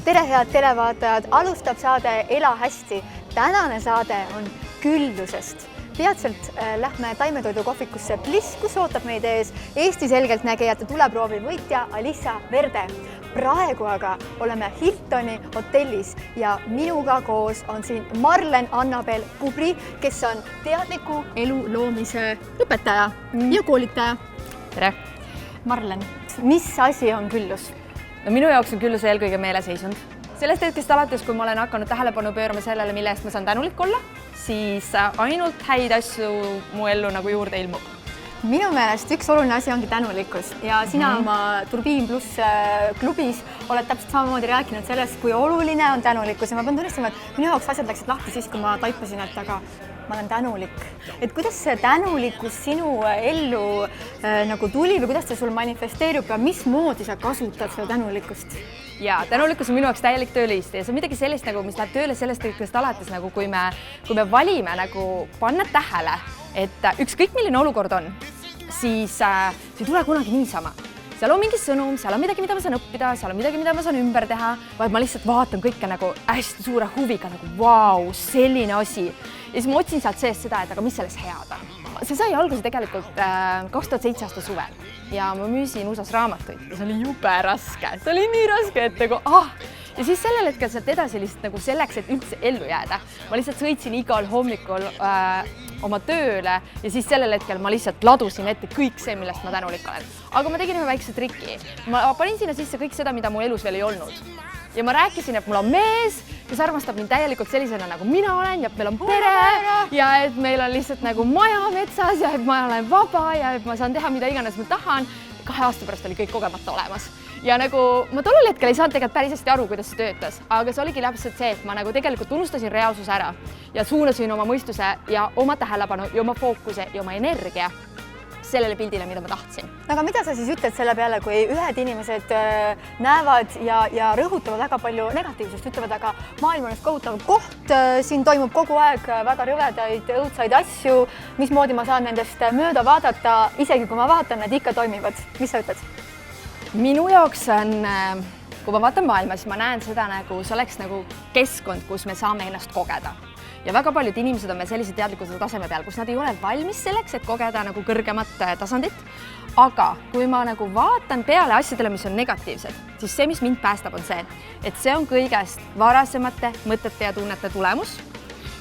Tere head televaatajad, alustab saade Ela hästi. Tänane saade on küllusest. Peatselt lähme taimetoidukohvikusse Bliss, kus ootab meid ees Eesti selgeltnägijate tuleproovi võitja Alissa Verde. Praegu aga oleme Hiltoni hotellis ja minuga koos on siin Marlen Annabel Kubri, kes on teadliku elu loomise õpetaja ja koolitaja. Tere! Marlen, mis asi on küllus? No minu jaoks on külluse eelkõige meeleseisund. Sellest hetkest alates, kui ma olen hakanud tähelepanu pöörama sellele, mille eest ma saan tänulik olla, siis ainult häid asju mu ellu nagu juurde ilmub. Minu meelest üks oluline asi ongi tänulikkus ja sina oma Turbiin Pluss klubis oled täpselt samamoodi rääkinud sellest, kui oluline on tänulikkus ja ma pean tunnistama, et minu jaoks asjad läksid lahti siis, kui ma taipasin, et aga ma olen tänulik. Et kuidas see tänulikkus sinu ellu nagu tuli või kuidas see sul manifesteerub ja mismoodi sa kasutad seda tänulikkust? Ja tänulikkus on minu jaoks täielik tööliist ja see on midagi sellist, nagu, mis läheb tööle sellest hetkest alates, nagu kui me valime nagu panna tähele, et ükskõik milline olukord on, siis see ei tule kunagi niisama. Seal on mingi sõnum, seal on midagi, mida ma saan õppida, seal on midagi, mida ma saan ümber teha, vaid ma lihtsalt vaatan kõike nagu hästi suure huviga, nagu vau, selline asi. Ja siis ma otsin sealt seest seda, et aga mis selles head on. See sai alguse tegelikult 2007 aasta suvel ja ma müüsin USA-s raamatuid ja see oli jube raske. See oli nii raske, et nagu Ja siis sellel hetkel sealt edasi lihtsalt nagu selleks, et üldse ellu jääda. Ma lihtsalt sõitsin igal hommikul oma tööle ja siis sellel hetkel ma lihtsalt ladusin ette kõik see, millest ma tänulik olen. Aga ma tegin ühe väikse triki. Ma panin sinna sisse kõik seda, mida mu elus veel ei olnud. Ja ma rääkisin, et mul on mees, kes armastab mind täielikult sellisena, nagu mina olen ja meil on pere ja et meil on lihtsalt nagu maja metsas ja et ma olen vaba ja et ma saan teha, mida iganes ma tahan. 2 aasta pärast oli kõik kogemata olemas. Ja nagu ma tollel hetkel ei saanud tegelikult päris hästi aru, kuidas see töötas, aga see oligi täpselt see, et ma nagu tegelikult unustasin reaalsuse ära ja suunasin oma mõistuse ja oma tähelepanu ja oma fookuse ja oma energia sellele pildile, mida ma tahtsin. Aga mida sa siis ütled selle peale, kui ühed inimesed näevad ja rõhutavad väga palju negatiivsust, ütlevad, aga maailm on kohutav koht, siin toimub kogu aeg väga rõvedaid, õudsaid asju, mismoodi ma saan nendest mööda vaadata, isegi kui ma vaatan, need ikka toimivad. Mis sa ütled? Minu jaoks on, kui ma vaatan maailma, siis ma näen seda, nagu see oleks nagu keskkond, kus me saame ennast kogeda. Ja väga paljud inimesed on meil sellise teadlikkuse taseme peal, kus nad ei ole valmis selleks, et kogeda nagu kõrgemat tasandit. Aga kui ma nagu vaatan peale asjadele, mis on negatiivsed, siis see, mis mind päästab, on see, et see on kõigest varasemate mõtete ja tunnete tulemus.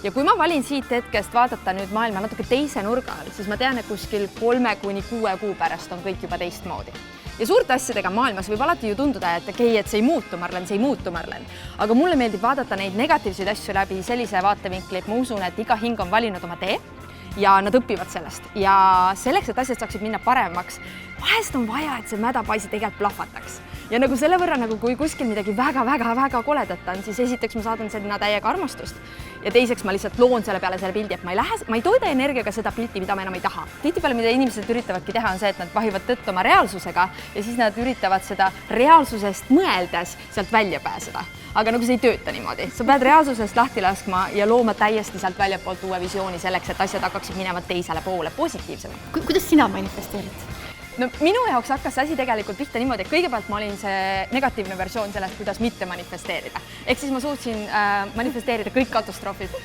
Ja kui ma valin siit hetkest vaadata nüüd maailma natuke teise nurga all, siis ma tean, et kuskil 3 kuni 6 kuu pärast on kõik juba teistmoodi. Ja suurte asjadega maailmas võib alati ju tunduda, et okei, et see ei muutu, Marlen, see ei muutu, Marlen. Aga mulle meeldib vaadata neid negatiivseid asju läbi sellise vaatevinkli, et ma usun, et iga hing on valinud oma tee ja nad õpivad sellest. Ja selleks, et asjad saaksid minna paremaks, vahest on vaja, et see mädapaisi tegelikult plahvataks. Ja nagu selle võrra, nagu kui kuskil midagi väga koledat on, siis esiteks ma saadan sinna täiega armastust. Ja teiseks ma lihtsalt loon selle peale selle pildi, et ma ei toida energiaga seda pilti, mida ma enam ei taha. Tihtipeale, mida inimesed üritavadki teha, on see, et nad vahivad tõtt oma reaalsusega ja siis nad üritavad seda reaalsusest mõeldes sealt välja pääseda. Aga nagu see ei tööta niimoodi. Sa pead reaalsusest lahti laskma ja looma täiesti sealt väljapoolt uue visiooni selleks, et asjad hakkaksid minema teisele poole positiivsemalt. Kuidas sina manifesteerid? No minu jaoks hakkas see asi tegelikult pihta niimoodi, et kõigepealt ma olin see negatiivne versioon sellest, kuidas mitte manifesteerida. Ehk siis ma suutsin manifesteerida kõik katastroofid,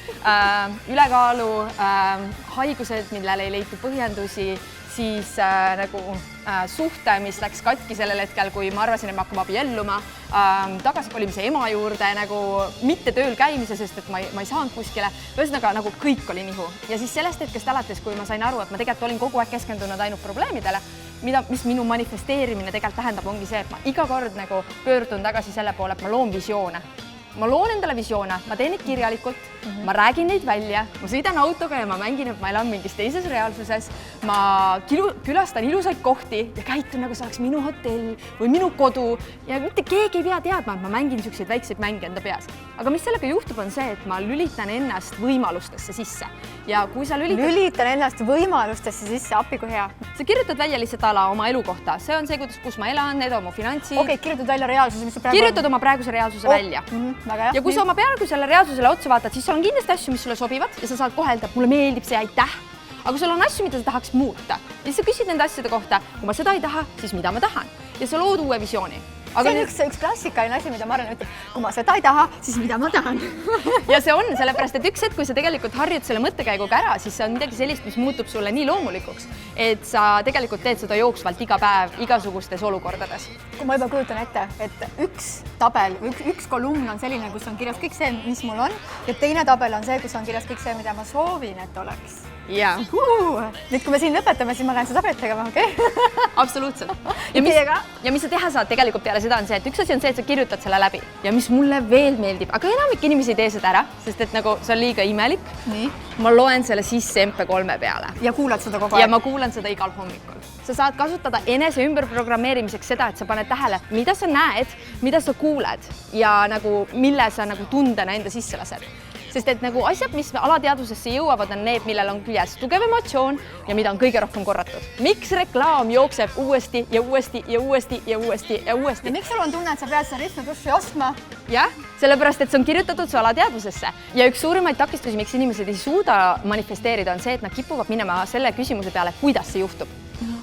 ülekaalu, haigused, millele ei leitu põhjendusi, siis nagu suhte, mis läks katki sellel hetkel, kui ma arvasin, et ma hakkama abielluma, tagasikolimise ema juurde, nagu mitte tööl käimise, sest et ma ei saanud kuskile. Ühesõnaga, nagu kõik oli nihu. Ja siis sellest hetkest alates, kui ma sain aru, et ma tegelikult olin kogu aeg keskendunud ainult probleemidele, mis minu manifesteerimine tegelikult tähendab, ongi see, et ma iga kord nagu pöördun tagasi selle poole, et ma loon visioone. Ma loon endale visioone, ma teen neid kirjalikult, ma räägin neid välja, ma sõidan autoga ja ma mängin, et ma elan mingis teises reaalsuses, ma külastan ilusaid kohti ja käitun nagu see oleks minu hotell või minu kodu ja mitte keegi ei pea teadma, et ma mängin niisuguseid väikseid mänge enda peas. Aga mis sellega juhtub, on see, et ma lülitan ennast võimalustesse sisse. Ja kui sa lülitan ennast võimalustesse sisse, appi kui hea. Sa kirjutad välja lihtsalt ala oma elu kohta. See on see, kus ma elan, need on mu finantsid. Okei, kirjutad välja reaalsuse, mis praegu kirjutad oma praeguse reaalsuse välja. Ja kui sa oma praegusele reaalsusele otsa vaatad, siis sul on kindlasti asju, mis sulle sobivad ja sa saad kohe öelda, mulle meeldib see, aitäh. Aga sul on asju, mida sa tahaks muuta. Ja siis sa küsid nende asjade kohta, kui ma seda ei taha, siis mida ma tahan. Ja sa lood uue visiooni. see on üks klassikaline asi, mida Maren ütleb, kui ma seda ei taha, siis mida ma tahan. Ja see on sellepärast, et üks hetk, kui sa tegelikult harjud selle mõttekäiguga ära, siis see on midagi sellist, mis muutub sulle nii loomulikuks, et sa tegelikult teed seda jooksvalt iga päev, igasugustes olukordades. Kui ma juba kujutan ette, et üks tabel, üks kolumn on selline, kus on kirjas kõik see, mis mul on, ja teine tabel on see, kus on kirjas kõik see, mida ma soovin, et oleks. Ja. Nüüd, kui me siin lõpetame, siis ma lähen seda tabelit tegema, okei? Absoluutselt. Ja mis sa teha saad tegelikult peale seda on see, et üks asi on see, et sa kirjutad selle läbi. Ja mis mulle veel meeldib, aga enamik inimesi ei tee seda ära, sest et nagu see on liiga imelik. Nii. Ma loen selle sisse MP3 peale. Ja kuulad seda kogu aeg? Ja ma kuulan seda igal hommikul. Sa saad kasutada enese ümberprogrammeerimiseks seda, et sa paned tähele, mida sa näed, mida sa kuuled ja nagu, mille sa nagu tundena enda sisse lased. Sest et nagu asjad, mis alateadvusesse jõuavad, on need, millel on küljes tugev emotsioon ja mida on kõige rohkem korratud. Miks reklaam jookseb uuesti ja uuesti ja uuesti ja uuesti ja uuesti? Ja miks sul on tunne, et sa pead seda ristmepussi ostma? Jah, sellepärast, et see on kirjutatud su alateadvusesse. Ja üks suurimaid takistusi, miks inimesed ei suuda manifesteerida, on see, et nad kipuvad minema selle küsimuse peale, kuidas see juhtub.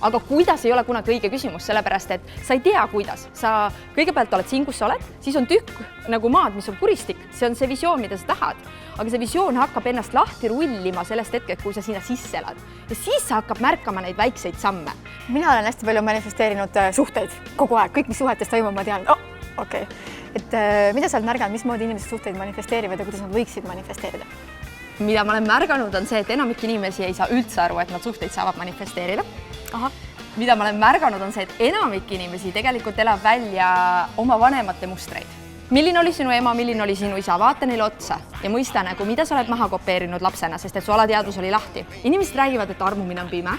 Aga kuidas ei ole kunagi õige küsimus, sellepärast et sa ei tea, kuidas. Sa kõigepealt oled siin, kus sa oled, siis on tükk nagu maad, mis on kuristik. See on see visioon, mida sa tahad. Aga see visioon hakkab ennast lahti rullima sellest hetkest, kui sa sinna sisse elad. Ja siis sa hakkab märkama neid väikseid samme. Mina olen hästi palju manifesteerinud suhteid kogu aeg. Kõik, mis suhetes toimub, ma tean, okei. Et mida sa oled märganud, mismoodi inimesed suhteid manifesteerivad ja kuidas nad võiksid manifesteerida? Mida ma olen märganud, on see, et enamik inimesi ei saa üldse aru, et nad suhteid saavad manifesteerida. Aha. Mida ma olen märganud, on see, et enamik inimesi tegelikult elab välja oma vanemate mustreid. Milline oli sinu ema, milline oli sinu isa, vaata neile otsa ja mõista nagu, mida sa oled maha kopeerinud lapsena, sest et su alateadvus oli lahti. Inimesed räägivad, et armumine on pime.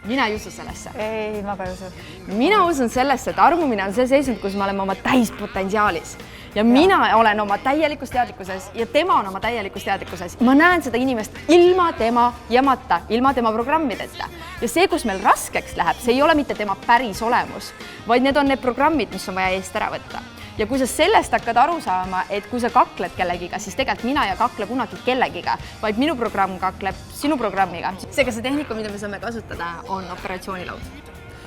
Mina ei usu sellesse. Ei, ma ka ei usu. Mina usun sellesse, et armumine on see seisund, kus me oleme oma täispotentsiaalis. Ja mina olen oma täielikus teadlikkuses ja tema on oma täielikus teadlikkuses. Ma näen seda inimest ilma tema jamata, ilma tema programmideta. Ja see, kus meil raskeks läheb, see ei ole mitte tema päris olemus, vaid need on need programmid, mis on vaja eest ära võtta. Ja kui sa sellest hakkad aru saama, et kui sa kakled kellegiga, siis tegelikult mina ei kakle kunagi kellegiga, vaid minu programm kakleb sinu programmiga. Seega see tehnika, mida me saame kasutada, on operatsioonilaud.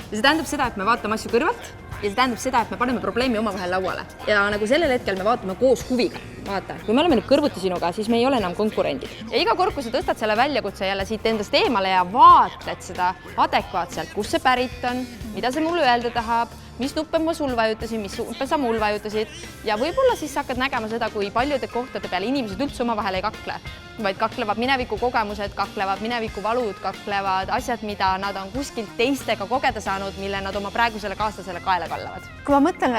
Ja see tähendab seda, et me vaatame asju kõrvalt ja see tähendab seda, et me paneme probleemi omavahel lauale. Ja nagu sellel hetkel me vaatame koos huviga. Vaata, kui me oleme nüüd kõrvuti sinuga, siis me ei ole enam konkurendid. Ja iga kord, kui sa tõstad selle väljakutse jälle siit endast eemale ja vaatled seda adekvaatselt, kus see pärit on, mida see mulle öelda tahab, mis nuppe ma sul vajutasin, mis nuppe sa mul vajutasid ja võib-olla siis hakkad nägema seda, kui paljude kohtade peale inimesed üldse omavahel ei kakle, vaid kaklevad mineviku kogemused, kaklevad mineviku valud, kaklevad asjad, mida nad on kuskilt teistega kogeda saanud, mille nad oma praegusele kaaslasele kaela kallavad. Kui ma mõtlen,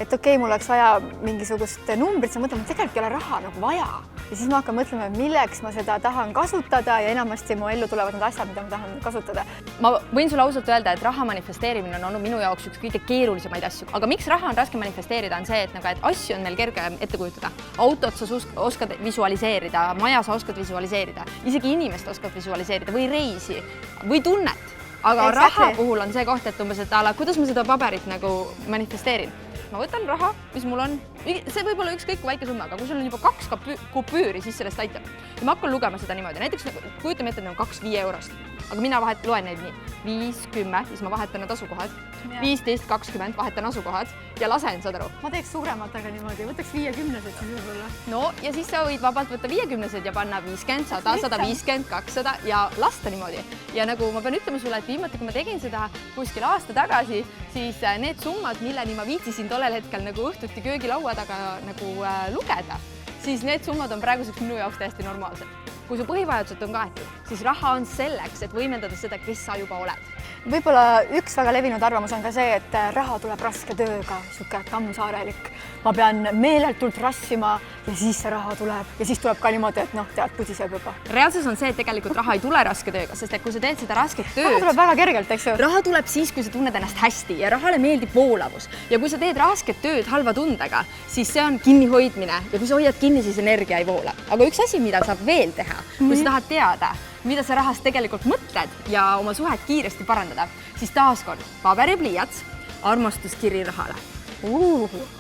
et okei, mul oleks vaja mingisugust numbrit, sa mõtlema, et tegelikult ei ole raha nagu vaja. Ja siis ma hakkan mõtlema, milleks ma seda tahan kasutada ja enamasti mu ellu tulevad need asjad, mida ma tahan kasutada. Ma võin sulle ausalt öelda, et raha manifesteerimine on olnud minu jaoks üks kõige keerulisemaid asju. Aga miks raha on raske manifesteerida, on see, et asju on meil kerge ette kujutada. Autot sa oskad visualiseerida, maja sa oskad visualiseerida, isegi inimest oskad visualiseerida või reisi või tunnet. Aga raha puhul on see koht, et umbes, et kuidas ma seda paberit nagu manifesteerin. Ma võtan raha, mis mul on. See võib olla ükskõik kui väike summa, aga kui sul on juba 2 kupüüri, siis sellest aitab. Ja ma hakkan lugema seda niimoodi. Näiteks kujutame ette, et on 2 5 eurost. Aga mina loen neid nii. 5, 10, siis ma vahetan need asukohad. 15, 20, vahetan asukohad ja lasen, saad aru. Ma teeks suuremat, aga niimoodi. Võtaks 50-sed siis võib-olla. No ja siis sa võid vabalt võtta 50-sed ja panna 50, 100, 150, 200 ja lasta niimoodi. Ja nagu ma pean ütlema sulle, et viimati, kui ma tegin seda kuskil aasta tagasi, siis need summad, milleni ma viitsisin tollel hetkel nagu õhtuti köögilaua taga nagu lugeda, siis need summad on praeguseks minu jaoks täiesti normaalsed. Kui su põhivajadused on kaetud, siis raha on selleks, et võimendada seda, kes sa juba oled. Võib-olla üks väga levinud arvamus on ka see, et raha tuleb raske tööga, siuke tammsaarelik. Ma pean meeletult rassima ja siis see raha tuleb ja siis tuleb ka niimoodi, et tead, pudiseb juba. Reaalsus on see, et tegelikult raha ei tule raske tööga, sest et kui sa teed seda rasket tööd... Raha tuleb väga kergelt, eks ju? Raha tuleb siis, kui sa tunned ennast hästi ja rahale meeldib voolavus. Ja kui sa teed rasket tööd halva tundega, siis see on kinnihoidmine ja kui sa hoiad kinni, siis energia ei voola. Aga üks asi, mida saab veel teha, kui sa tahad teada, mida sa rahast tegelikult mõtled ja oma suhet kiiresti parandada, siis taaskord paber ja pliiats, armastuskiri rahale.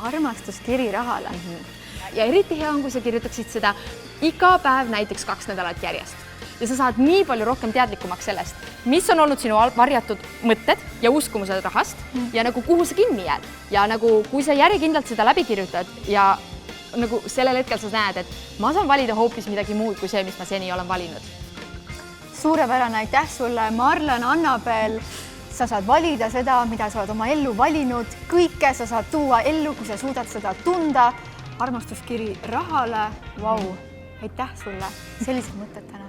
Armastuskiri rahale. Ja eriti hea on, kui sa kirjutaksid seda iga päev näiteks 2 nädalat järjest. ja sa saad nii palju rohkem teadlikumaks sellest, mis on olnud sinu varjatud mõtted ja uskumused rahast ja nagu kuhu sa kinni jääd. Ja nagu kui sa järjekindlalt seda läbi kirjutad ja nagu sellel hetkel sa näed, et ma saan valida hoopis midagi muud kui see, mis ma seni olen valinud. Suurepärane, aitäh sulle, Marlen, Annabel. Sa saad valida seda, mida sa oled oma ellu valinud. Kõike sa saad tuua ellu, kui sa suudad seda tunda. Armastuskiri rahale. Vau, aitäh sulle. Sellised mõtted täna.